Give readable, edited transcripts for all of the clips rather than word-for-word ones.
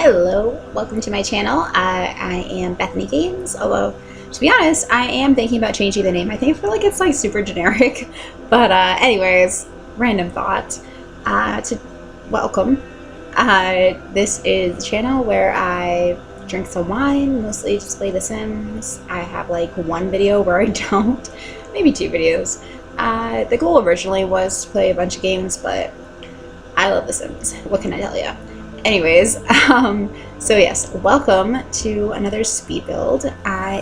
Hello, welcome to my channel. I am Bethany Games, although to be honest, I am thinking about changing the name. I feel like it's like super generic, but anyways, random thought. To welcome. This is the channel where I drink some wine, mostly just play The Sims. I have like one video where I don't, maybe two videos. The goal originally was to play a bunch of games, but I love The Sims. What can I tell you? Anyways, so yes, welcome to another speed build. I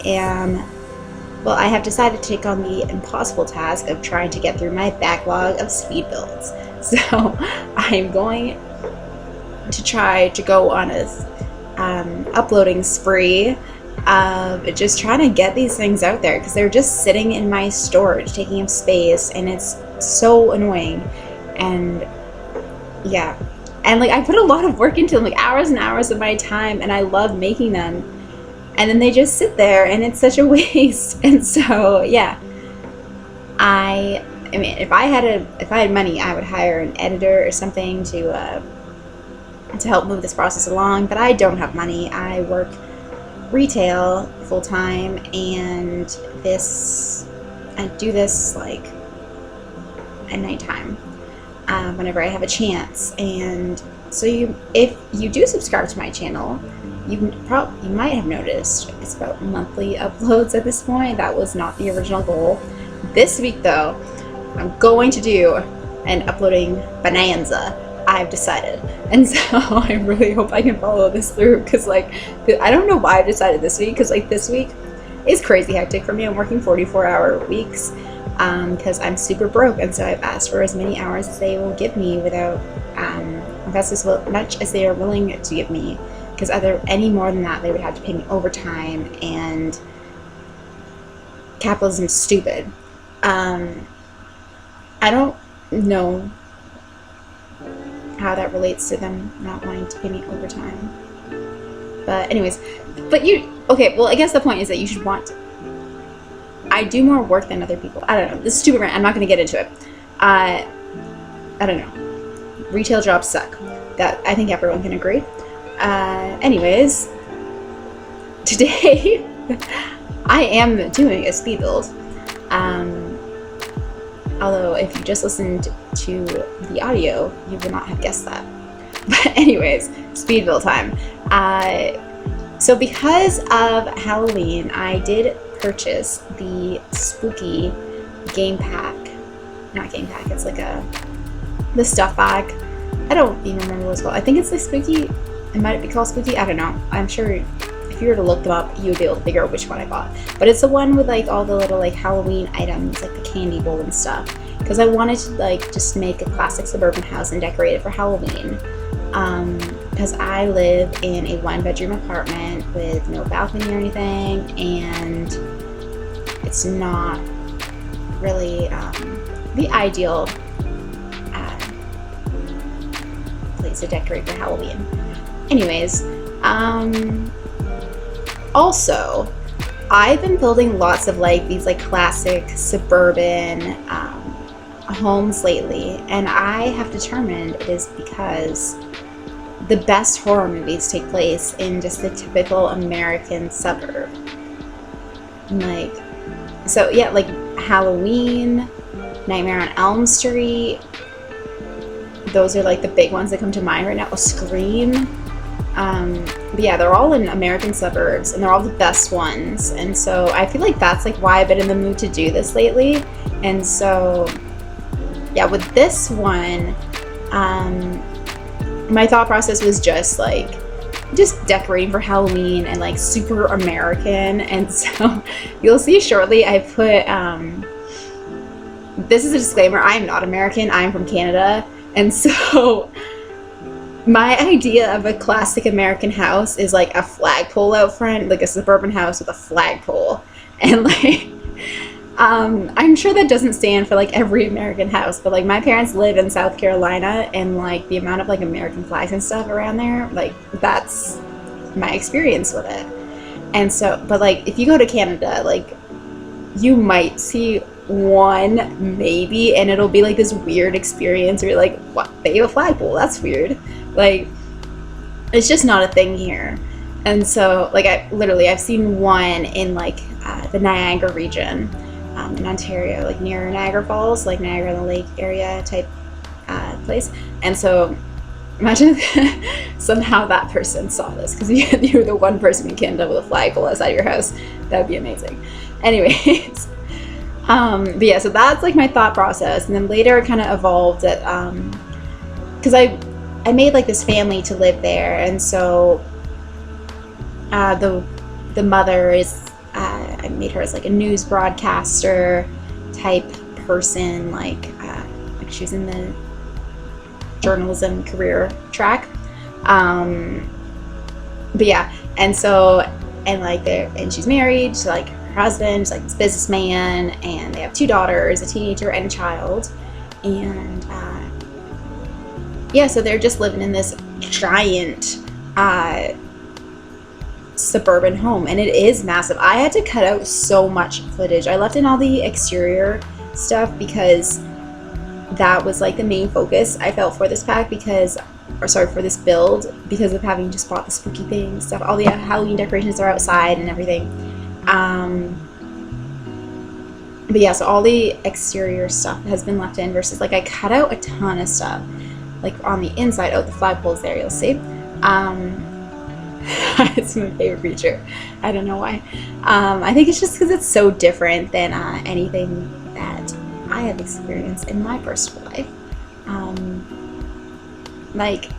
have decided to take on the impossible task of trying to get through my backlog of speed builds. So I'm going to try to go on a uploading spree of just trying to get these things out there, because they're just sitting in my storage, taking up space, and it's so annoying. And yeah. And like, I put a lot of work into them, like hours and hours of my time, and I love making them. And then they just sit there, and it's such a waste. And so, yeah. I mean, if I had money, I would hire an editor or something to help move this process along. But I don't have money. I work retail full time, and I do this like at nighttime. Whenever I have a chance. And so if you do subscribe to my channel, you might have noticed it's about monthly uploads at this point. That was not the original goal. This week though, I'm going to do an uploading bonanza, I've decided. And so I really hope I can follow this through, because like, I don't know why I decided this week, because like this week is crazy hectic for me. I'm working 44-hour weeks because I'm super broke, and so I've asked for as many hours as they will give me without that's as much as they are willing to give me, because any more than that they would have to pay me overtime, and capitalism is stupid. I don't know how that relates to them not wanting to pay me overtime, but anyways, okay, well, I guess the point is that you should want to. I do more work than other people. I don't know. This is stupid rant. I'm not going to get into it. I don't know. Retail jobs suck. That I think everyone can agree. Anyways, today I am doing a speed build. Although if you just listened to the audio, you would not have guessed that. But anyways, speed build time. So because of Halloween, I did purchase the spooky game pack. Not game pack, it's like the stuff bag. I don't even remember what it's called. I think it's the spooky, it might be called spooky, I don't know. I'm sure if you were to look them up, you would be able to figure out which one I bought. But it's the one with like all the little like Halloween items, like the candy bowl and stuff. Because I wanted to like just make a classic suburban house and decorate it for Halloween. Because I live in a 1-bedroom apartment with no balcony or anything, and it's not really the ideal place to decorate for Halloween. Anyways, also, I've been building lots of like these like classic suburban homes lately, and I have determined it is because the best horror movies take place in just the typical American suburb. Like, so yeah, like Halloween, Nightmare on Elm Street, those are like the big ones that come to mind right now. Scream. But yeah, they're all in American suburbs, and they're all the best ones. And so I feel like that's like why I've been in the mood to do this lately. And so yeah, with this one, my thought process was just decorating for Halloween and like super American. And so you'll see shortly I put this is a disclaimer, I am not American, I am from Canada. And so my idea of a classic American house is like a flagpole out front, like a suburban house with a flagpole. And like I'm sure that doesn't stand for like every American house, but like my parents live in South Carolina, and like the amount of like American flags and stuff around there, like that's my experience with it. And so, but like if you go to Canada, like you might see one maybe, and it'll be like this weird experience where you're like, what, they have a flagpole, that's weird. Like It's just not a thing here. And so, like, I've seen one in like the Niagara region in Ontario, like near Niagara Falls, like Niagara on the Lake area type place. And so, imagine somehow that person saw this, because you were the one person in Canada with a flagpole outside your house. That would be amazing. Anyways, but yeah, so that's like my thought process. And then later it kind of evolved that because I made like this family to live there, and so the mother is I made her as like a news broadcaster type person, like she's in the journalism career track. But yeah, and so and she's married to like her husband, like this businessman, and they have 2 daughters, a teenager and a child, and yeah, so they're just living in this giant suburban home, and it is massive. I had to cut out so much footage. I left in all the exterior stuff because that was like the main focus I felt for this pack, for this build, because of having just bought the spooky things, stuff. All the Halloween decorations are outside and everything. But yeah, so all the exterior stuff has been left in, versus like I cut out a ton of stuff like on the inside. Oh, the flagpole's there, you'll see. It's my favorite feature. I don't know why. I think it's just because it's so different than anything that I have experienced in my personal life. Like,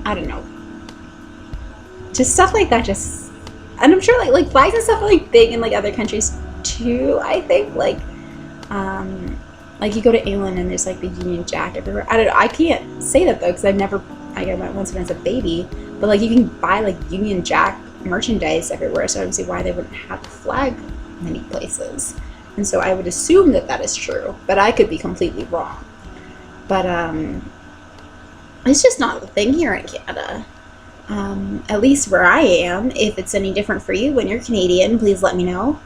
I don't know, just stuff like that. Just, and I'm sure like flags and stuff are like big in like other countries too. I think like you go to England and there's like the Union Jack everywhere. I don't know. I can't say that though, because I went once when I was a baby. But like you can buy like Union Jack merchandise everywhere, so I don't see why they wouldn't have the flag many places. And so I would assume that that is true, but I could be completely wrong. But it's just not the thing here in Canada. At least where I am. If it's any different for you when you're Canadian, please let me know.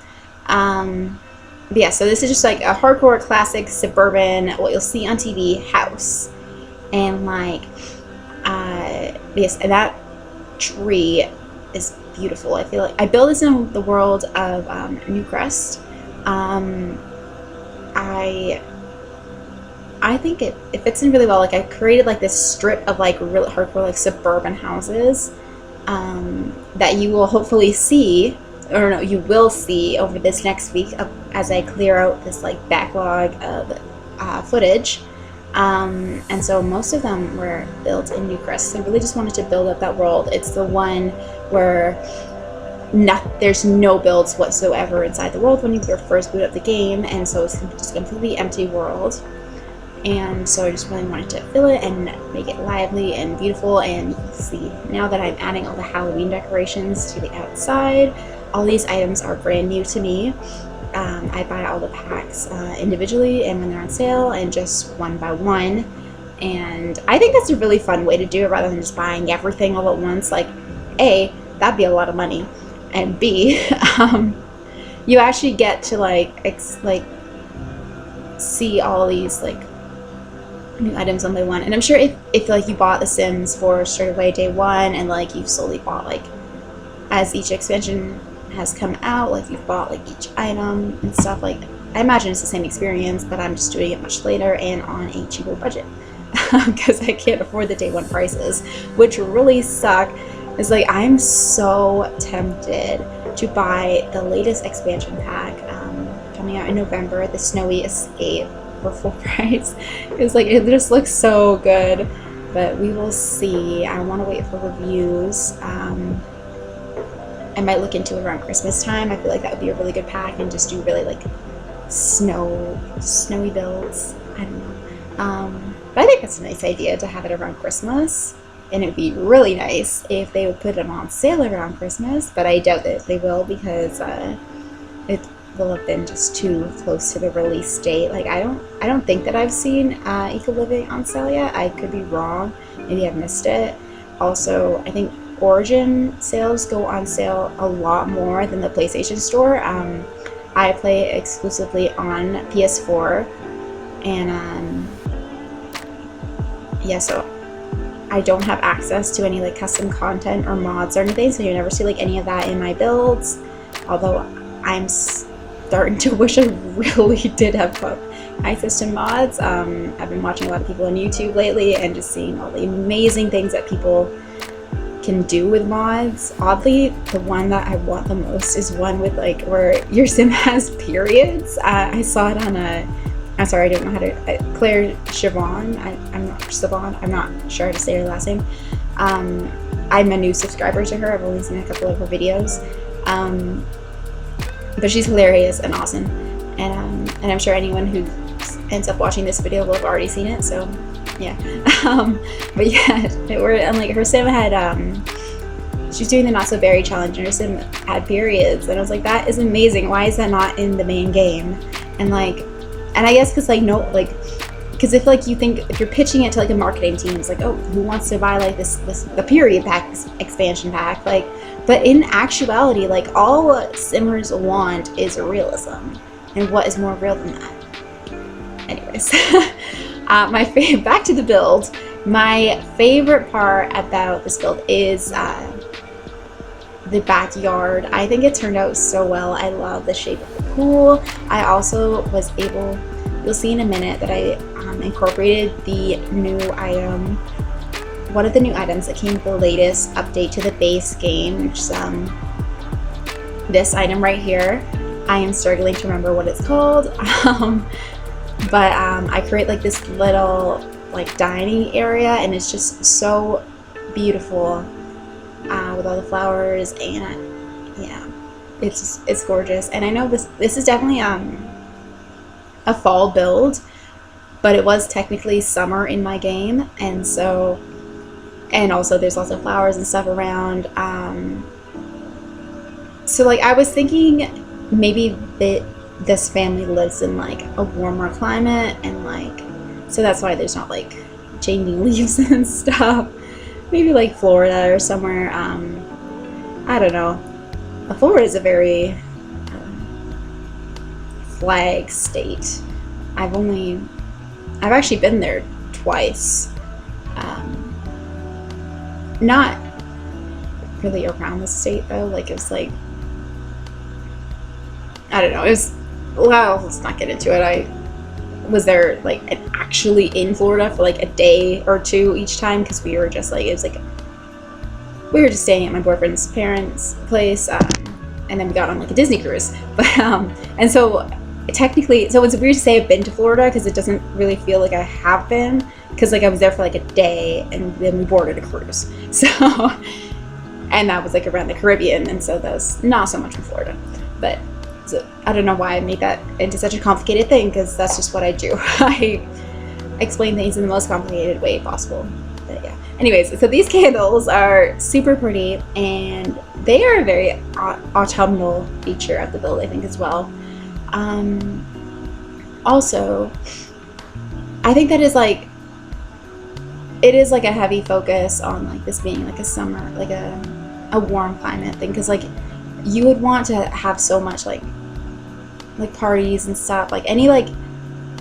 But yeah, so this is just like a hardcore classic suburban, what you'll see on TV, house. And like yes, and that tree is beautiful. I feel like I built this in the world of Newcrest. I think it fits in really well. Like I created like this strip of like really hardcore like suburban houses that you will hopefully see, or no, you will see over this next week as I clear out this like backlog of footage. And so most of them were built in Newcrest. So I really just wanted to build up that world. It's the one where there's no builds whatsoever inside the world when you first boot up the game, and so it's just a completely empty world. And so I just really wanted to fill it and make it lively and beautiful. And you can see now that I'm adding all the Halloween decorations to the outside. All these items are brand new to me. I buy all the packs individually and when they're on sale, and just one by one. And I think that's a really fun way to do it, rather than just buying everything all at once. Like, A, that'd be a lot of money, and B, you actually get to like see all these like new items one by one. And I'm sure if like you bought The Sims 4 straight away day one, and like you've slowly bought like as each expansion has come out, like you've bought like each item and stuff, like I imagine it's the same experience, but I'm just doing it much later and on a cheaper budget because I can't afford the day one prices, which really suck. It's like I'm so tempted to buy the latest expansion pack coming out in November, the Snowy Escape, for full price. It's like it just looks so good, but we will see. I want to wait for reviews. I might look into it around Christmas time. I feel like that would be a really good pack, and just do really like snowy builds. I don't know. But I think that's a nice idea to have it around Christmas, and it would be really nice if they would put them on sale around Christmas, but I doubt that they will, because it will have been just too close to the release date. Like I don't think that I've seen Eco Living on sale yet. I could be wrong. Maybe I've missed it. Also, I think Origin sales go on sale a lot more than the PlayStation Store. I play exclusively on PS4, and yeah, so I don't have access to any like custom content or mods or anything, so you never see like any of that in my builds. Although I'm starting to wish I really did have access to mods. I've been watching a lot of people on YouTube lately and just seeing all the amazing things that people can do with mods. Oddly, the one that I want the most is one with like where your sim has periods. I saw it on I'm sorry, I don't know how to, Claire Siobhan, I'm not sure how to say her last name. I'm a new subscriber to her. I've only seen a couple of her videos. But she's hilarious and awesome. And I'm sure anyone who ends up watching this video will have already seen it, so yeah. But yeah, and like her sim had, she's doing the Not So Berry challenge and her sim had periods. And I was like, that is amazing. Why is that not in the main game? And like, and I guess because like no, like, because if like you think if you're pitching it to like a marketing team, it's like, oh, who wants to buy like the period pack expansion pack? Like, but in actuality, like all simmers want is realism, and what is more real than that? Anyways, back to the build. My favorite part about this build is the backyard. I think it turned out so well. I love the shape of the pool. I also was able, you'll see in a minute, that I incorporated the new item, one of the new items that came with the latest update to the base game, which is this item right here. I am struggling to remember what it's called, but I create like this little like dining area, and it's just so beautiful with all the flowers, and yeah, it's gorgeous. And I know this is definitely a fall build, but it was technically summer in my game, and so, and also there's lots of flowers and stuff around. So like I was thinking maybe that this family lives in like a warmer climate, and like so that's why there's not like changing leaves and stuff. Maybe like Florida or somewhere. I don't know. Florida is a very flag state. I've actually been there twice. Not really around the state though. Like it was like, I don't know. It was, well, let's not get into it. I was there like actually in Florida for like a day or two each time, because we were just like, it was like we were just staying at my boyfriend's parents' place, and then we got on like a Disney cruise. But and so technically, so it's weird to say I've been to Florida because it doesn't really feel like I have been, because like I was there for like a day and then we boarded a cruise. So and that was like around the Caribbean, and so that was not so much in Florida. But so, I don't know why I made that into such a complicated thing, because that's just what I do. I explain things in the most complicated way possible. But yeah. Anyways, so these candles are super pretty, and they are a very autumnal feature of the build, I think, as well. Also, I think that is like, it is like a heavy focus on like this being like a summer, like a warm climate thing, because like you would want to have so much like parties and stuff, like any like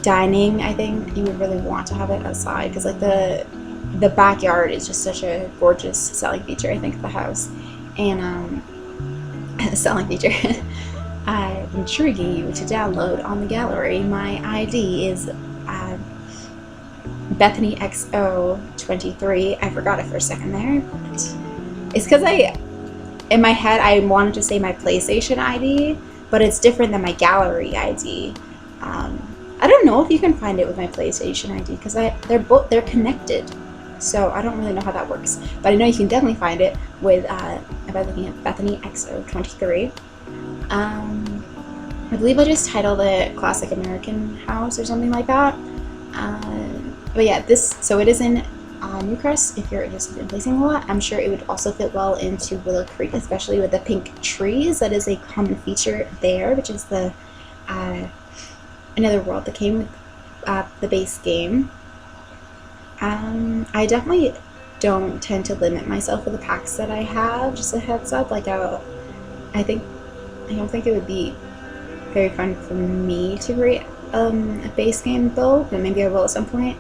dining. I think you would really want to have it outside, because like the backyard is just such a gorgeous selling feature, I think, of the house. And selling feature. I'm intriguing you to download on the gallery. My ID is Bethany XO23. I forgot it for a second there, but it's because in my head I wanted to say my PlayStation ID, but it's different than my gallery ID. I don't know if you can find it with my PlayStation ID, because they're connected, so I don't really know how that works. But I know you can definitely find it with by looking at Bethany XO23. I believe I just titled it Classic American House or something like that. But yeah, so it is in Newcrest if you're interested in placing a lot. I'm sure it would also fit well into Willow Creek, especially with the pink trees. That is a common feature there, which is the another world that came with the base game. I definitely don't tend to limit myself with the packs that I have, just a heads up. Like I don't think it would be very fun for me to create a base game build, but maybe I will at some point.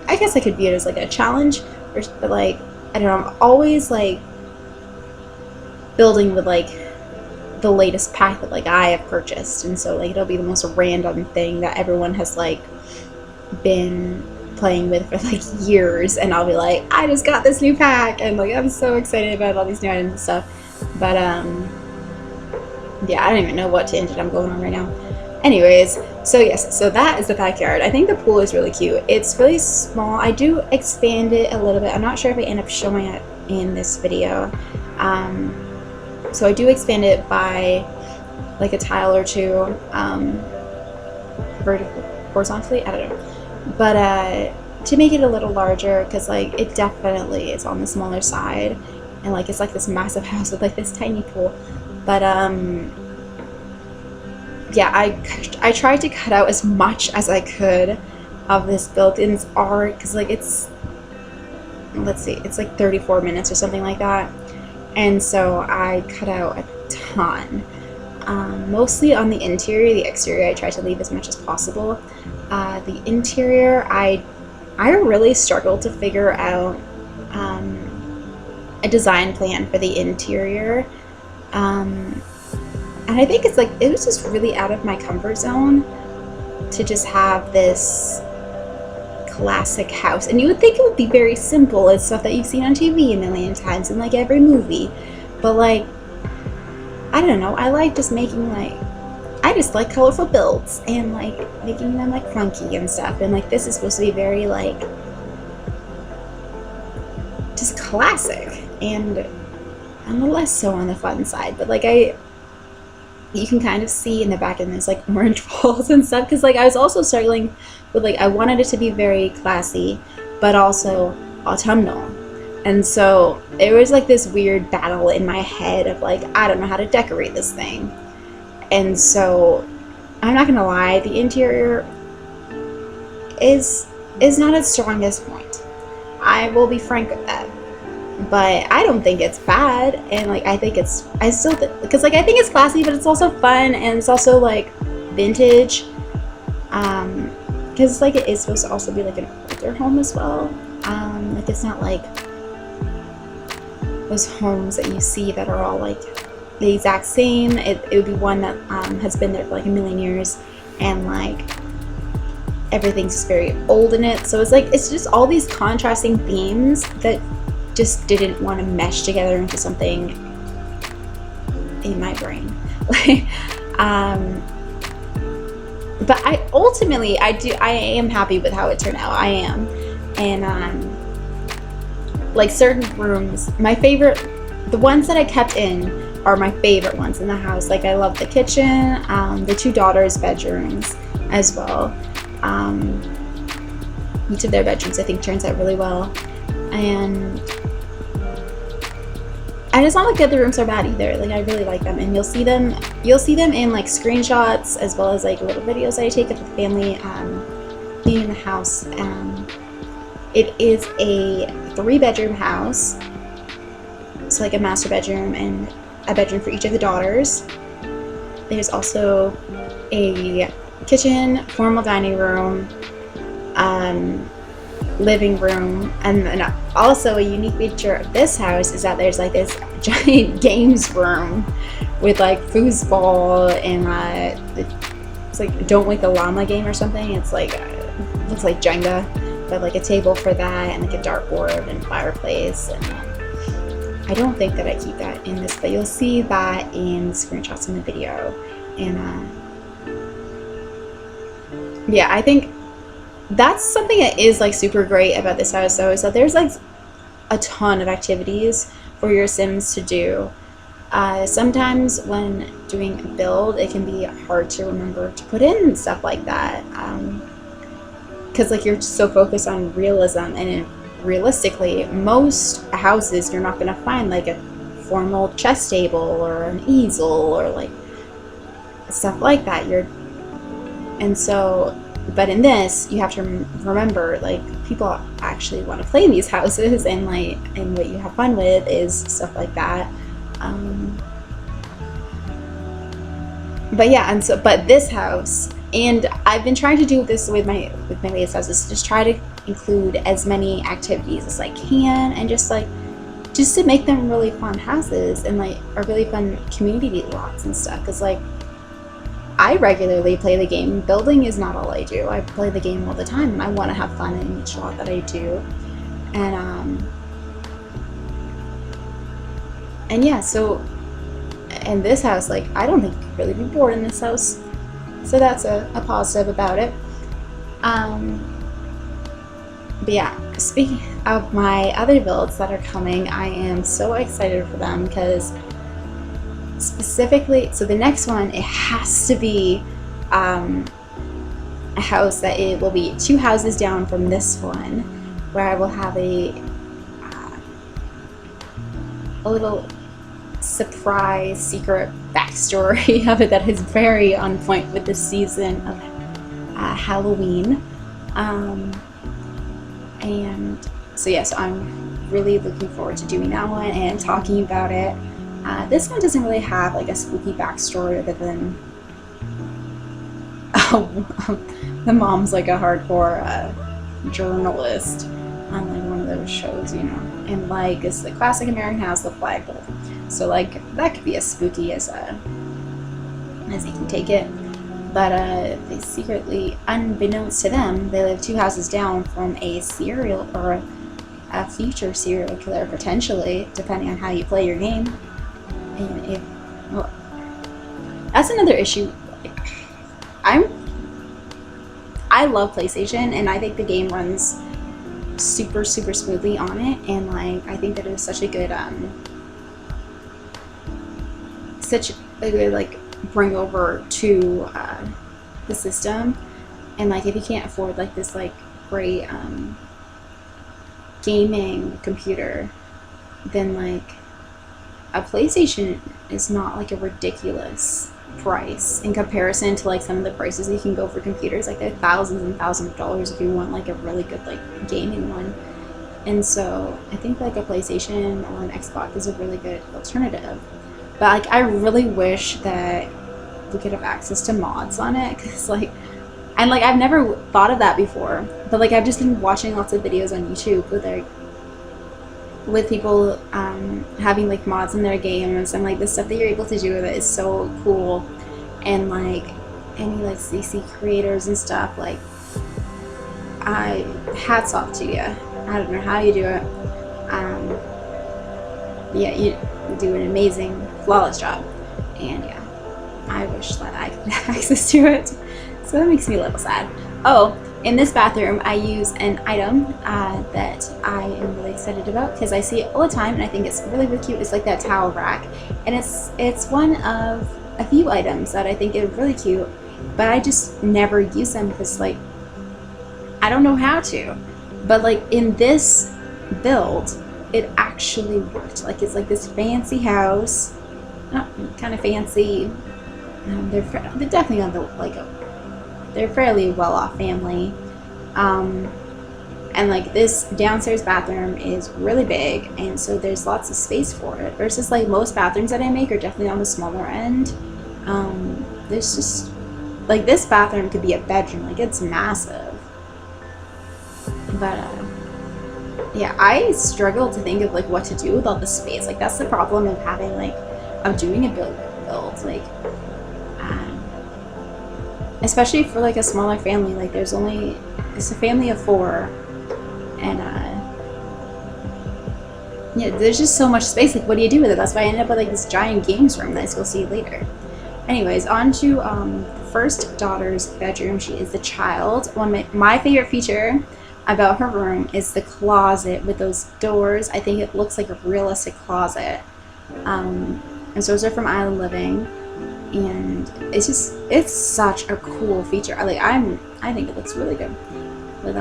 I guess I could view it as like a challenge, but like, I don't know, I'm always like building with like the latest pack that like I have purchased, and so like it'll be the most random thing that everyone has like been playing with for like years, and I'll be like, I just got this new pack, and like I'm so excited about all these new items and stuff. But yeah, I don't even know what tangent I'm going on right now. Anyways, so yes, so that is the backyard. I think the pool is really cute. It's really small. I do expand it a little bit. I'm not sure if I end up showing it in this video. So I do expand it by like a tile or two, vertically, horizontally, I don't know. But to make it a little larger, because like it definitely is on the smaller side, and like it's like this massive house with like this tiny pool. But yeah, I tried to cut out as much as I could of this built-ins art, because like it's, let's see, it's like 34 minutes or something like that. And so I cut out a ton, mostly on the interior. The exterior I tried to leave as much as possible. The interior, I really struggled to figure out a design plan for the interior, and I think it's like, it was just really out of my comfort zone to just have this classic house. And you would think it would be very simple. It's stuff that you've seen on TV a million times in like every movie. But like, I don't know, I like just making like, I just like colorful builds and like making them like funky and stuff. And like this is supposed to be very like just classic and a little less so on the fun side. But like you can kind of see in the back end there's like orange walls and stuff, because like I was also struggling with like, I wanted it to be very classy but also autumnal, and so there was like this weird battle in my head of like, I don't know how to decorate this thing. And so I'm not gonna lie, the interior is not its strongest point. I will be frank with that. But I don't think it's bad, and like I still because like I think it's classy, but it's also fun, and it's also like vintage, because like it is supposed to also be like an older home as well. Like it's not like those homes that you see that are all like the exact same. It would be one that has been there for like a million years, and like everything's just very old in it. So it's like, it's just all these contrasting themes that just didn't want to mesh together into something in my brain. But I am happy with how it turned out. I am. And like certain rooms, my favorite, the ones that I kept in are my favorite ones in the house. Like I love the kitchen, the two daughters' bedrooms as well. Each of their bedrooms I think turns out really well. And I just not like the other rooms are bad either. Like I really like them, and you'll see them in like screenshots as well as like little videos that I take of the family being in the house. It is a 3-bedroom house, so like a master bedroom and a bedroom for each of the daughters. There's also a kitchen, formal dining room, living room, and then also a unique feature of this house is that there's like this giant games room with like foosball and it's like Don't Wake the Llama game or something. It's like looks like Jenga, but like a table for that, and like a dartboard and fireplace. And I don't think that I keep that in this, but you'll see that in the screenshots in the video. And yeah, I think that's something that is like super great about this house though, is that there's like a ton of activities for your Sims to do. Sometimes when doing a build, it can be hard to remember to put in stuff like that, because like you're so focused on realism, and realistically most houses you're not going to find like a formal chess table or an easel or like stuff like that. But in this, you have to remember, like, people actually want to play in these houses, and like, and what you have fun with is stuff like that. But yeah, but this house, and I've been trying to do this with my latest houses, just try to include as many activities as I can, and just to make them really fun houses and like a really fun community lots and stuff. Because like I regularly play the game. Building is not all I do. I play the game all the time, and I want to have fun in each lot that I do. And yeah, so in this house, like I don't think you could really be bored in this house, so that's a positive about it. But yeah, speaking of my other builds that are coming, I am so excited for them because specifically, so the next one, it has to be a house that it will be 2 houses down from this one, where I will have a little surprise secret backstory of it that is very on point with the season of Halloween. And so yes, I'm really looking forward to doing that one and talking about it. This one doesn't really have like a spooky backstory other than the mom's like a hardcore journalist on like one of those shows, you know, and like it's the classic American house, the flagpole. So like that could be as spooky as you can take it. But they secretly, unbeknownst to them, they live 2 houses down from a serial or a future serial killer, potentially, depending on how you play your game. And well, that's another issue. I love PlayStation, and I think the game runs super smoothly on it, and like I think that it is such a good like bring over to the system. And like if you can't afford like this like great gaming computer, then like a PlayStation is not like a ridiculous price in comparison to like some of the prices you can go for computers. Like they're thousands and thousands of dollars if you want like a really good like gaming one. And so I think like a PlayStation or an Xbox is a really good alternative. But like I really wish that we could have access to mods on it, because like, and like I've never thought of that before, but like I've just been watching lots of videos on YouTube with people having like mods in their games, and like the stuff that you're able to do with it is so cool. And like any like CC creators and stuff, like hats off to you. I don't know how you do it. Yeah, you do an amazing, flawless job. And yeah, I wish that I could have access to it. So that makes me a little sad. Oh, in this bathroom, I use an item that I am really excited about because I see it all the time, and I think it's really cute. It's like that towel rack, and it's one of a few items that I think are really cute, but I just never use them because like I don't know how to. But like in this build, it actually worked. Like it's like this fancy house, kind of fancy. They're definitely on the like they're fairly well-off family, and like this downstairs bathroom is really big, and so there's lots of space for it. Versus like most bathrooms that I make are definitely on the smaller end. There's just like this bathroom could be a bedroom. Like it's massive, but. Yeah, I struggle to think of like what to do with all the space. Like that's the problem of having like doing a build like especially for like a smaller family. Like it's a family of 4, and yeah, there's just so much space. Like what do you do with it? That's why I ended up with like this giant games room that you'll see later. Anyways, on to the first daughter's bedroom. She is the child. One of my favorite feature about her room is the closet with those doors. I think it looks like a realistic closet. And so those are from Island Living, and it's such a cool feature. I think it looks really good with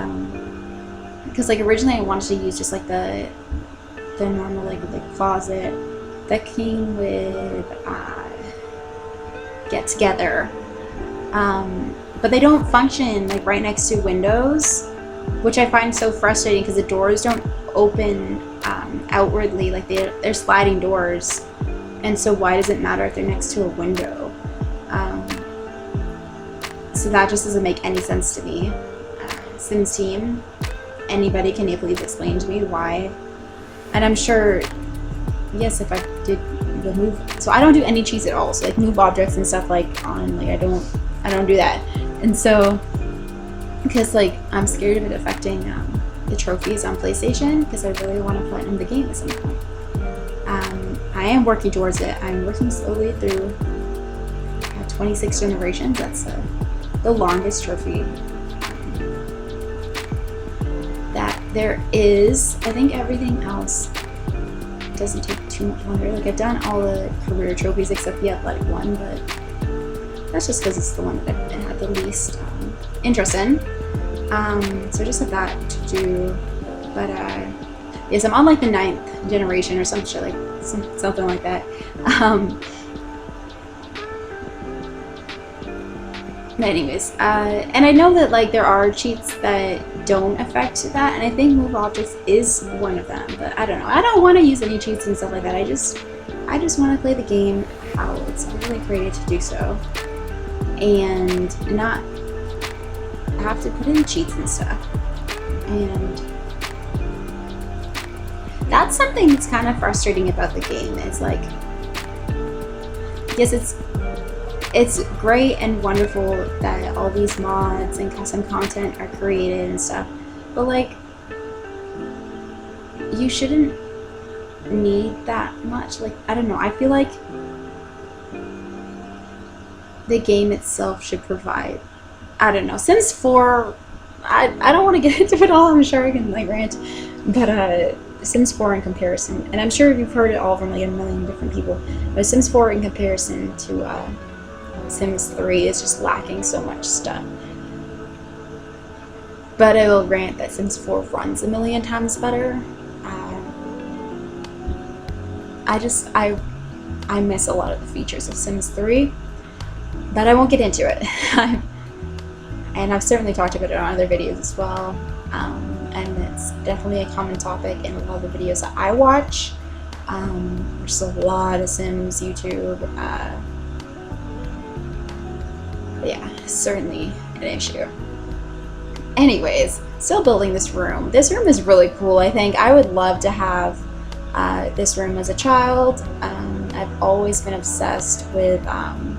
because like originally I wanted to use just like the normal like closet that came with Get Together, but they don't function like right next to windows, which I find so frustrating because the doors don't open outwardly. Like they're sliding doors, and so why does it matter if they're next to a window? So that just doesn't make any sense to me. Sims team, anybody can please explain to me why. And I'm sure, yes, if I did remove, so I don't do any cheats at all. So like move objects and stuff like on, like I don't do that. And so, because like I'm scared of it affecting the trophies on PlayStation, because I really want to platinum the game at some point. I am working towards it. I'm working slowly through 26 generations. That's the longest trophy that there is. I think everything else doesn't take too much longer. Like I've done all the career trophies except the athletic one, but that's just because it's the one that I've had the least interest in. So I just have that to do. But yes, I'm on like the 9th generation or some shit, like something like that. Anyways, and I know that like there are cheats that don't affect that, and I think move objects is one of them. But I don't know. I don't want to use any cheats and stuff like that. I just want to play the game how it's really created to do so, and not have to put in cheats and stuff. And that's something that's kind of frustrating about the game. It's like, yes, it's great and wonderful that all these mods and custom content are created and stuff, but like, you shouldn't need that much. Like, I don't know, I feel like the game itself should provide, I don't know, Sims 4, I don't want to get into it all, I'm sure I can like rant, but Sims 4 in comparison, and I'm sure you've heard it all from like a million different people, but Sims 4 in comparison to Sims 3 is just lacking so much stuff. But I will grant that Sims 4 runs a million times better. I miss a lot of the features of Sims 3, but I won't get into it. And I've certainly talked about it on other videos as well. And it's definitely a common topic in a lot of the videos that I watch. There's a lot of Sims YouTube. Yeah, certainly an issue. Anyways, still building this room. This room is really cool, I think. I would love to have this room as a child. I've always been obsessed with, and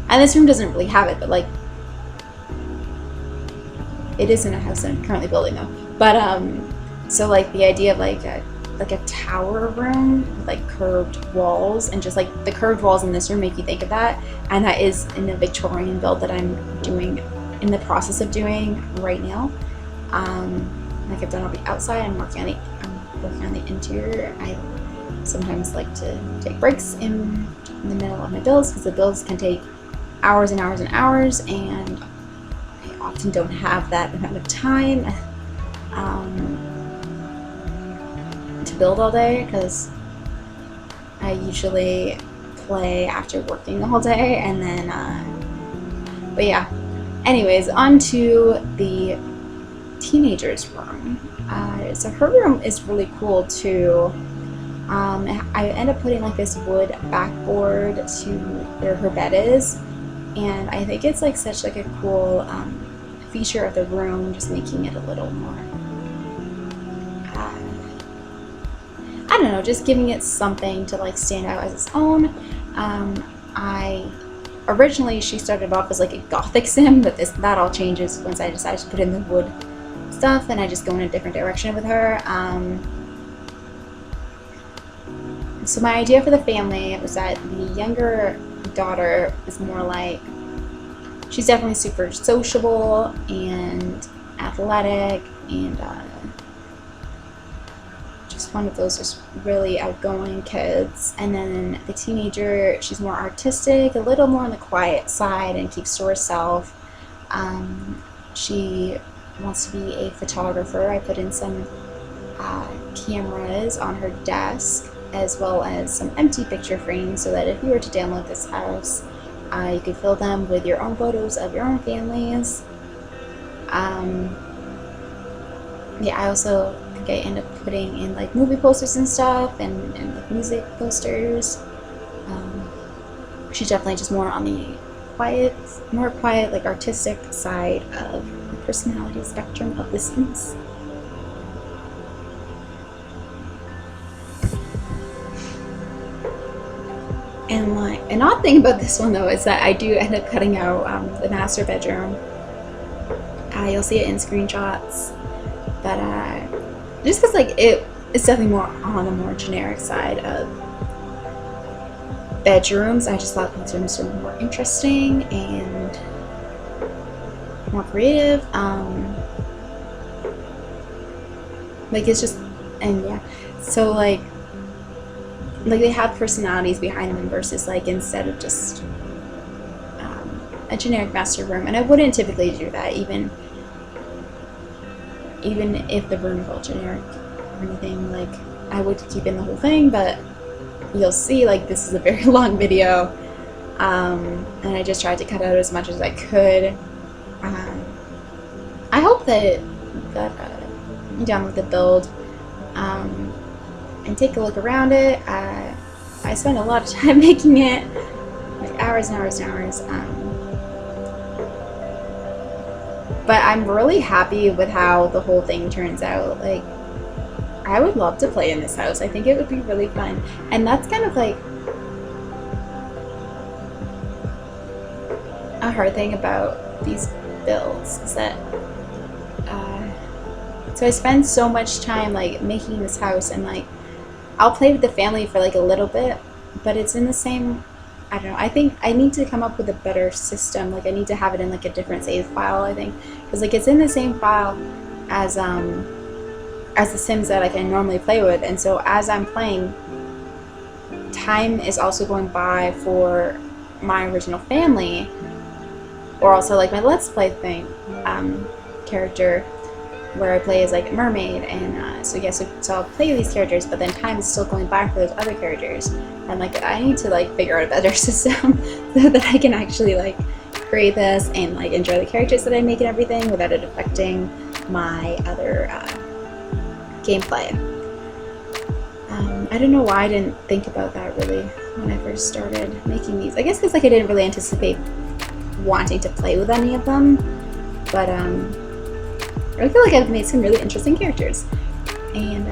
this room doesn't really have it, but like, it is in a house that I'm currently building though. But so like the idea of like a tower room with like curved walls, and just like the curved walls in this room make you think of that, and that is in the Victorian build that I'm doing, in the process of doing right now. Like I've done all the outside, I'm working on the interior. I sometimes like to take breaks in the middle of my builds, because the builds can take hours and hours and hours, and I often don't have that amount of time to build all day, because I usually play after working all day. And then but yeah, anyways, on to the teenager's room. So her room is really cool too. I end up putting like this wood backboard to where her bed is, and I think it's like such like a cool feature of the room, just making it a little more I don't know, just giving it something to like stand out as its own. Originally she started off as like a gothic sim, but that all changes once I decide to put in the wood stuff, and I just go in a different direction with her. So my idea for the family was that the younger daughter is more like, she's definitely super sociable and athletic, and just one of those just really outgoing kids. And then the teenager, she's more artistic, a little more on the quiet side, and keeps to herself. She wants to be a photographer. I put in some cameras on her desk, as well as some empty picture frames, so that if you were to download this house, you could fill them with your own photos of your own families. Yeah, I also think I end up putting in like movie posters and stuff, and like music posters. She's definitely just more on the more quiet, like artistic side of the personality spectrum of The Sims. And like an odd thing about this one though is that I do end up cutting out the master bedroom. You'll see it in screenshots, but just because like it's definitely more on the more generic side of bedrooms. I just thought these rooms were more interesting and more creative. Like it's just, and yeah, so like they have personalities behind them versus like instead of just a generic master room. And I wouldn't typically do that even if the room felt generic or anything. Like I would keep in the whole thing, but you'll see like this is a very long video, and I just tried to cut out as much as I could. I hope that you download the build and take a look around it. I spent a lot of time making it, like hours and hours and hours. But I'm really happy with how the whole thing turns out. Like, I would love to play in this house. I think it would be really fun. And that's kind of like a hard thing about these builds is that so I spend so much time like making this house, and like I'll play with the family for like a little bit, but it's in the same, I don't know, I think I need to come up with a better system. Like I need to have it in like a different save file, I think, because like it's in the same file as the Sims that like I normally play with, and so as I'm playing, time is also going by for my original family, or also like my Let's Play thing character, where I play as like a mermaid, and so I'll play these characters, but then time is still going by for those other characters, and like I need to like figure out a better system so that I can actually like create this and like enjoy the characters that I make and everything without it affecting my other gameplay. I don't know why I didn't think about that really when I first started making these. I guess because like I didn't really anticipate wanting to play with any of them, but I feel like I've made some really interesting characters, and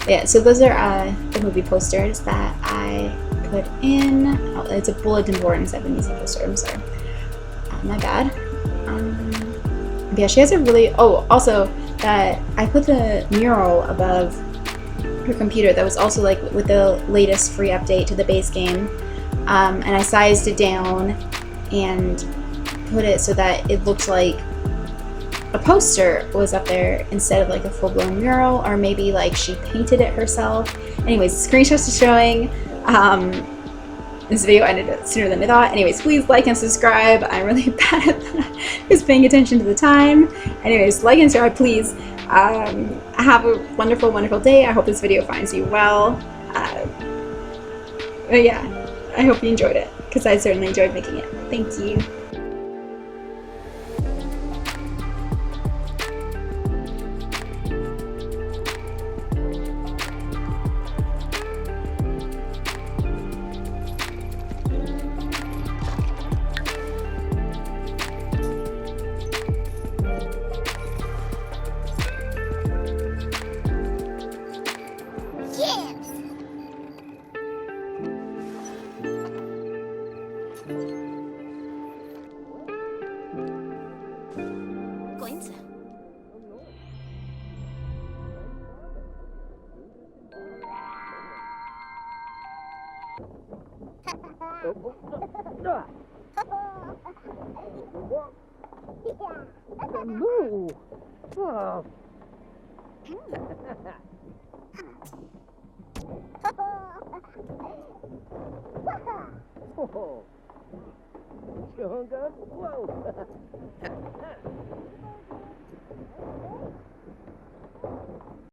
yeah. So those are the movie posters that I put in. Oh, it's a bulletin board instead of an easy poster. I'm sorry, my bad. But yeah, she has a really. Oh, also that I put the mural above her computer. That was also like with the latest free update to the base game, and I sized it down and put it so that it looked like a poster was up there instead of like a full-blown mural, or maybe like she painted it herself. Anyways, screenshots are showing. This video ended sooner than I thought. Anyways, please like and subscribe. I'm really bad at just paying attention to the time. Anyways, like and subscribe, please. Have a wonderful, wonderful day. I hope this video finds you well. But yeah, I hope you enjoyed it, because I certainly enjoyed making it. Thank you. Moo! Oh. Oh. Chunga? Whoa!